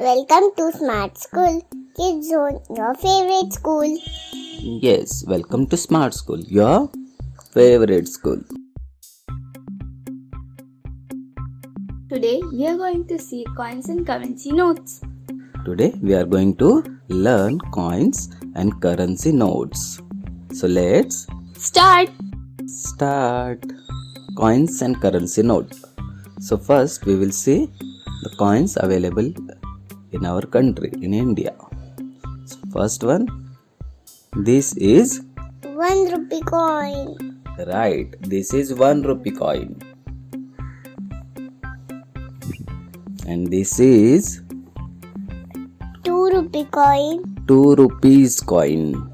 Welcome to Smart School, Kids Zone, your favorite school. Yes, welcome to Smart School, your favorite school. Today we are going to see coins and currency notes. Today we are going to learn coins and currency notes. So let's Start! start. Coins and currency note. So first we will see the coins available in our country, in India. So first one, this is 1 rupee coin. right. This is 1 rupee coin. And this is 2 rupee coin. 2 rupees coin.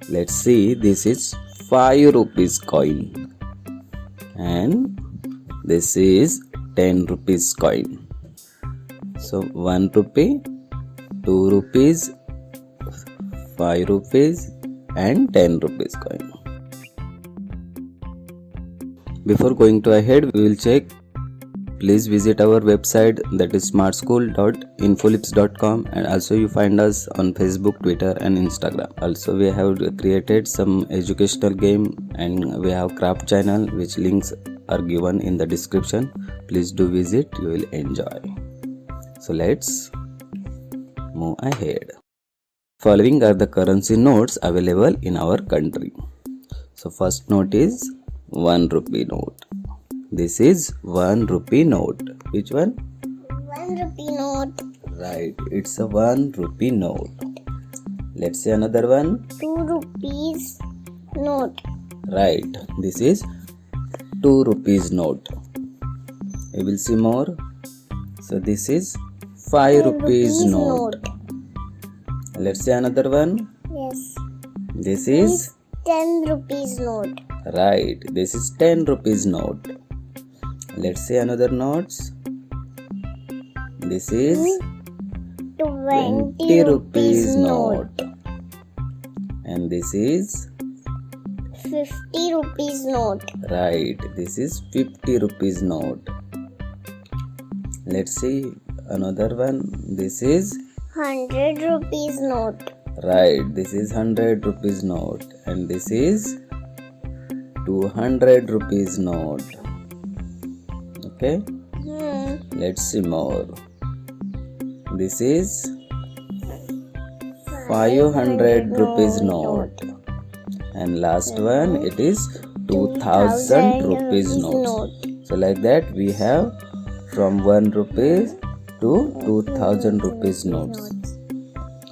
Let's see, this is 5 rupees coin. And this is 10 rupees coin. So 1 rupee, 2 rupees, 5 rupees and 10 rupees coin. Before going to ahead, we will check. Please visit our website, that is smartschool.infolips.com, and also you find us on Facebook, Twitter and Instagram. Also we have created some educational game and we have craft channel which links are given in the description. Please do visit, you will enjoy. So let's move ahead. Following are the currency notes available in our country. So first note is 1 rupee note. This is 1 rupee note. Which one? 1 rupee note. Right, it's a 1 rupee note. Let's say another one. 2 rupees note. Right, this is 2 rupees note. We will see more. So this is 5 rupees note. Let's say another one. Yes. This is 10 rupees note. right. This is 10 rupees note. Let's say another notes. This is 20 rupees note. And this is 50 rupees note. right. This is 50 rupees note. Let's see another one. This is 100 rupees note. right. This is 100 rupees note. And this is 200 rupees note. Okay. Let's see more. This is 500 rupees note. And last one, it is 2000 rupees note. So like that we have from 1 rupee to 2000 rupees notes.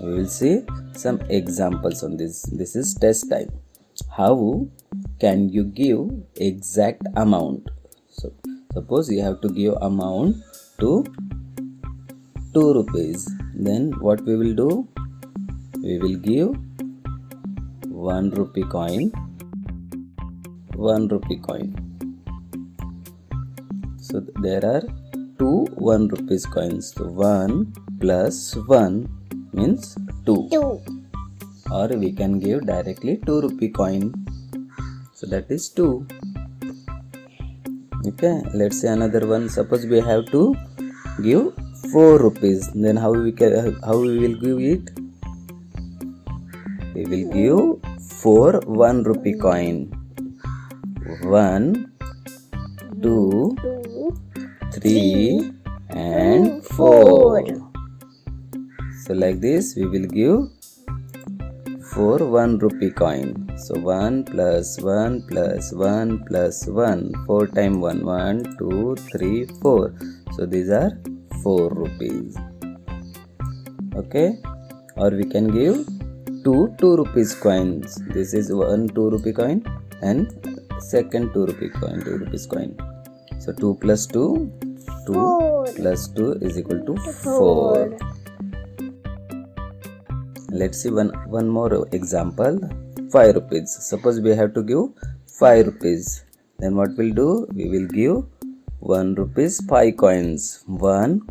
We will see some examples on this. This is test time. How can you give exact amount? So suppose you have to give amount to 2 rupees. Then what we will do? We will give 1 rupee coin. 1 rupee coin. So there are 2 1 rupees coins. So 1 plus 1 means 2. 2. Or we can give directly 2 rupee coin. So that is 2. Okay, let's say another one. Suppose we have to give 4 rupees. Then how we will give it? We will give 4 1 rupee coin. 1, 2, 3 and 4. So like this we will give 4 1 rupee coin. So 1 plus 1 plus 1 plus 1. 4 times 1. 1, 2, 3, 4. So these are 4 rupees. Okay. Or we can give 2 2 rupees coins. This is 1 2 rupee coin and second 2 rupee coin, 2 rupees coin. So 2 plus 2, 2 4. plus 2 is equal to 4. Let's see one more example. 5 rupees. Suppose we have to give 5 rupees. Then what we'll do? We will give 1 rupees 5 coins. 1,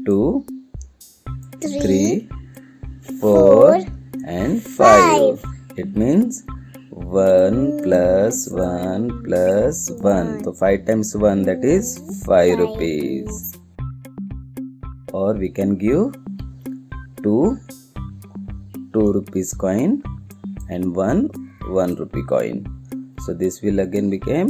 2, 3, 4 and 5. It means 1 plus 1 plus 1. So 5 times 1, that is 5 rupees. or we can give 2 rupees coin and 1 rupee coin. So this will again become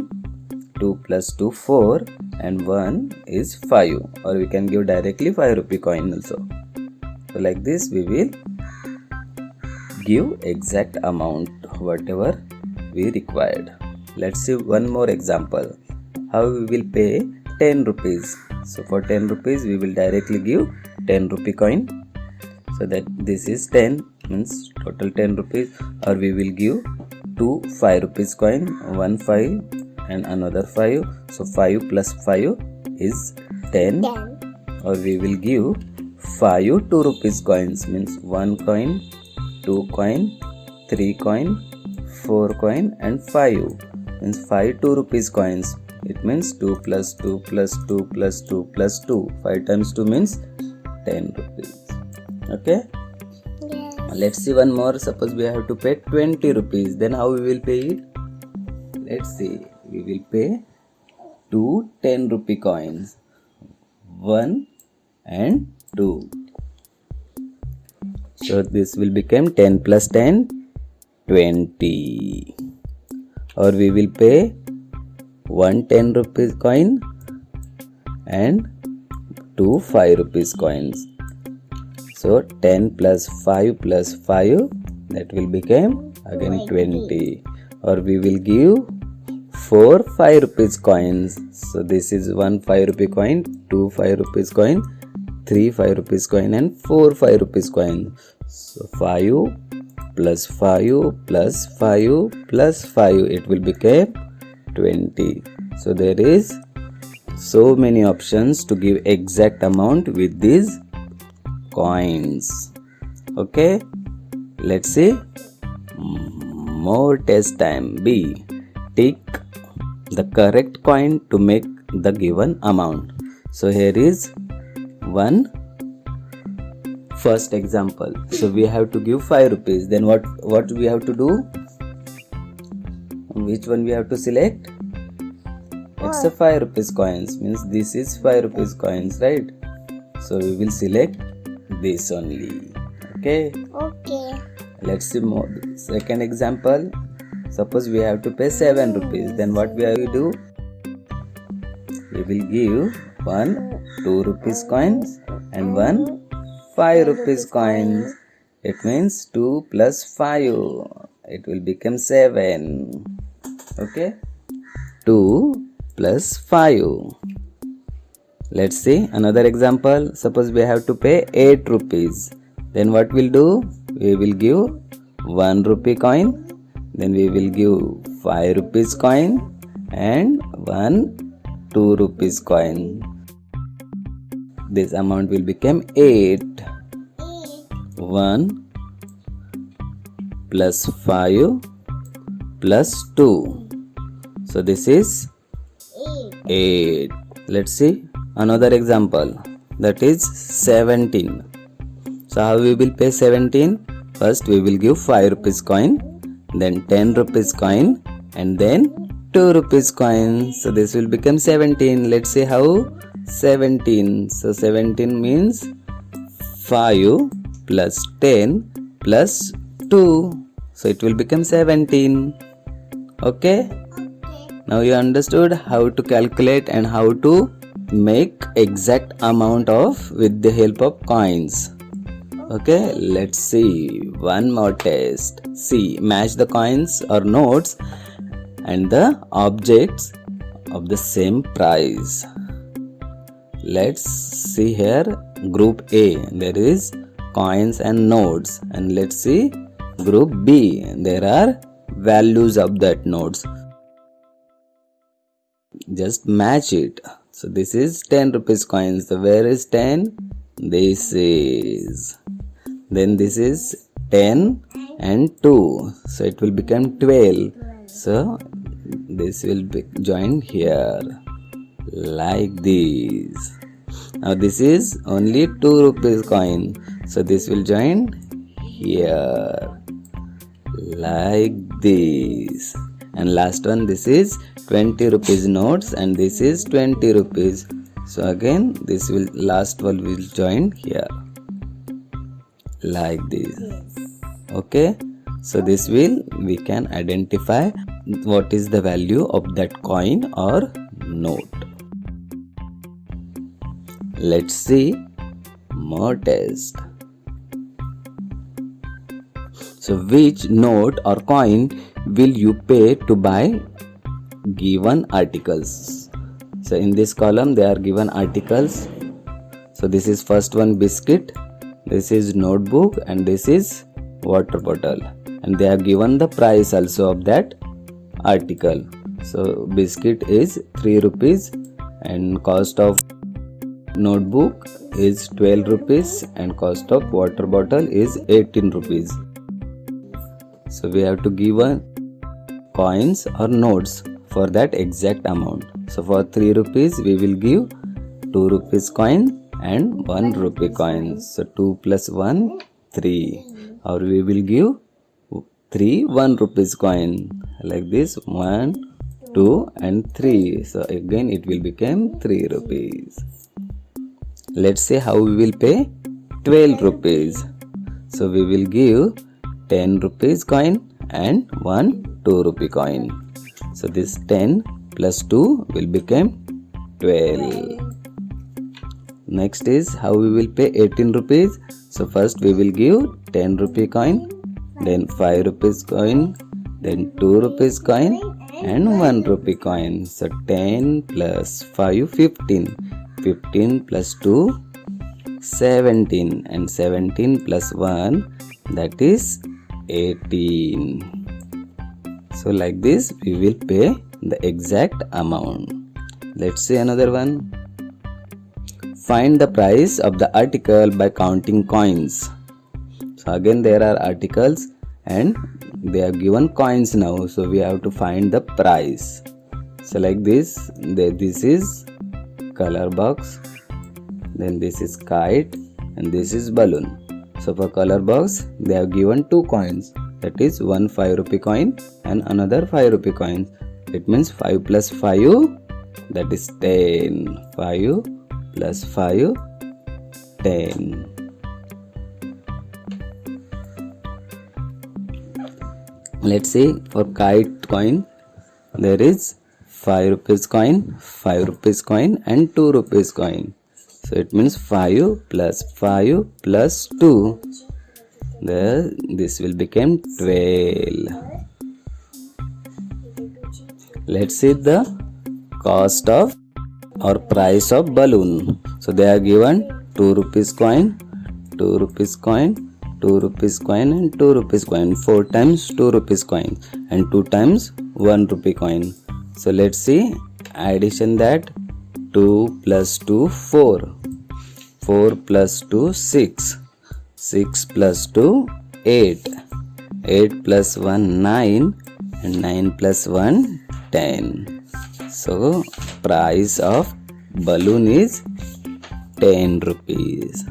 2 plus 2 4 and 1 is 5, or we can give directly 5 rupee coin also. So like this we will give exact amount whatever we required. Let's see one more example. How we will pay 10 rupees. So for 10 rupees we will directly give 10 rupee coin. So that this is 10 means total 10 rupees, or we will give 2 5 rupees coin, 1 5 and another 5. So 5 plus 5 is 10, 10. or we will give 5 2 rupees coins means 1 coin, 2 coin, 3 coin, 4 coin and 5 means 5 2 rupees coins. It means 2 plus 2 plus 2 plus 2 plus 2. 5 times 2 means 10 rupees. Okay. Yes. Let's see one more. Suppose we have to pay 20 rupees. Then how we will pay it? Let's see. We will pay 2 10 rupee coins. 1 and 2. So this will become 10 plus 10, 20. Or we will pay 1 10 rupees coin and 2 5 rupees coins. So 10 plus 5 plus 5, that will become again 20. Or we will give 4 5 rupees coins. So this is 1 5 rupee coin, 2 5 rupees coin, 3 5 rupees coin and 4 5 rupees coin. So 5 plus 5 plus 5 plus 5, it will become 20. So there is so many options to give exact amount with these coins. Okay, let's see more test time. B. Tick the correct coin to make the given amount. So here is one first example. So we have to give 5 rupees. Then what we have to do? Which one we have to select? It's a 5 rupees coins, means this is 5 rupees coins, right? So we will select this only. Okay. Okay. Let's see more. Second example. Suppose we have to pay 7 rupees. Then what we have to do? We will give 1 2 rupees coins and 1 5 rupees coins. It means 2 plus 5. It will become 7. Okay. 2 plus 5. Let's see another example. Suppose we have to pay 8 rupees. Then what we'll do? We will give 1 rupee coin. Then we will give 5 rupees coin and 1 2 rupees coin. This amount will become 8. 1 plus 5 plus 2. So this is 8. Let's see another example, that is 17. So how we will pay 17? First we will give 5 rupees coin, then 10 rupees coin and then 2 rupees coin. So this will become 17. Let's see how. 17. So 17 means 5 plus 10 plus 2. So it will become 17. Okay. Now you understood how to calculate and how to make exact amount of with the help of coins. Okay, let's see one more test. See, match the coins or notes and the objects of the same price. Let's see here group A, there is coins and notes, and let's see group B, there are values of that notes. Just match it. So this is 10 rupees coins. So where is 10? This is. Then this is 10 and 2. So it will become 12. So this will be joined here like this. Now this is only 2 rupees coin. So this will join here like this. And last one, this is 20 rupees notes and this is 20 rupees. So again this will last one will join here like this. Okay, so this will we can identify what is the value of that coin or note. Let's see more test. So which note or coin will you pay to buy given articles? So in this column they are given articles. So this is first one biscuit, this is notebook, and this is water bottle, and they are given the price also of that article. So biscuit is 3 rupees and cost of notebook is 12 rupees and cost of water bottle is 18 rupees. So we have to give coins or notes for that exact amount. So for 3 rupees we will give 2 rupees coin and 1 rupee coin. So 2 plus 1 3, or we will give 3 1 rupees coin like this, 1 2 and 3. So again it will become 3 rupees. Let's see how we will pay 12 rupees. So we will give 10 rupees coin and 1 2 rupee coin. So this 10 plus 2 will become 12. Next is how we will pay 18 rupees. So first we will give 10 rupee coin, then 5 rupees coin, then 2 rupees coin and 1 rupee coin. So 10 plus 5 15, 15 plus 2 17, and 17 plus 1 that is 18. So like this we will pay the exact amount. Let's see another one. Find the price of the article by counting coins. So again there are articles and they are given coins now, so we have to find the price. So like this, this is color box, then this is kite, and this is balloon. So for color box they have given 2 coins, that is one 5 rupee coin and another 5 rupee coin. It means 5 plus 5 that is 10. 5 plus 5 10. Let's see for kite coin there is 5 rupees coin, 5 rupees coin and 2 rupees coin. So it means 5 plus 5 plus 2. This will become 12. Let's see the cost of or price of balloon. So they are given 2 rupees coin, 2 rupees coin, 2 rupees coin and 2 rupees coin. 4 times 2 rupees coin and 2 times 1 rupee coin. So let's see addition that. 2 plus 2 4, 4 plus 2 6, 6 plus 2 8, 8 plus 1 9 and 9 plus 1 10. So price of balloon is 10 rupees.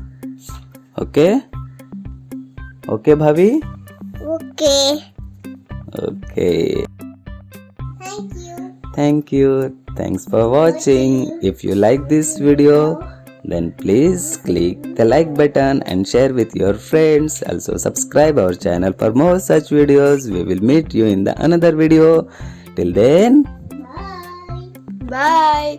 Okay? Okay Bhavi? Okay. Okay. Thank you. Thank you. Thanks for watching. If you like this video, then please click the like button and share with your friends. Also subscribe our channel for more such videos. We will meet you in the another video. Till then, Bye.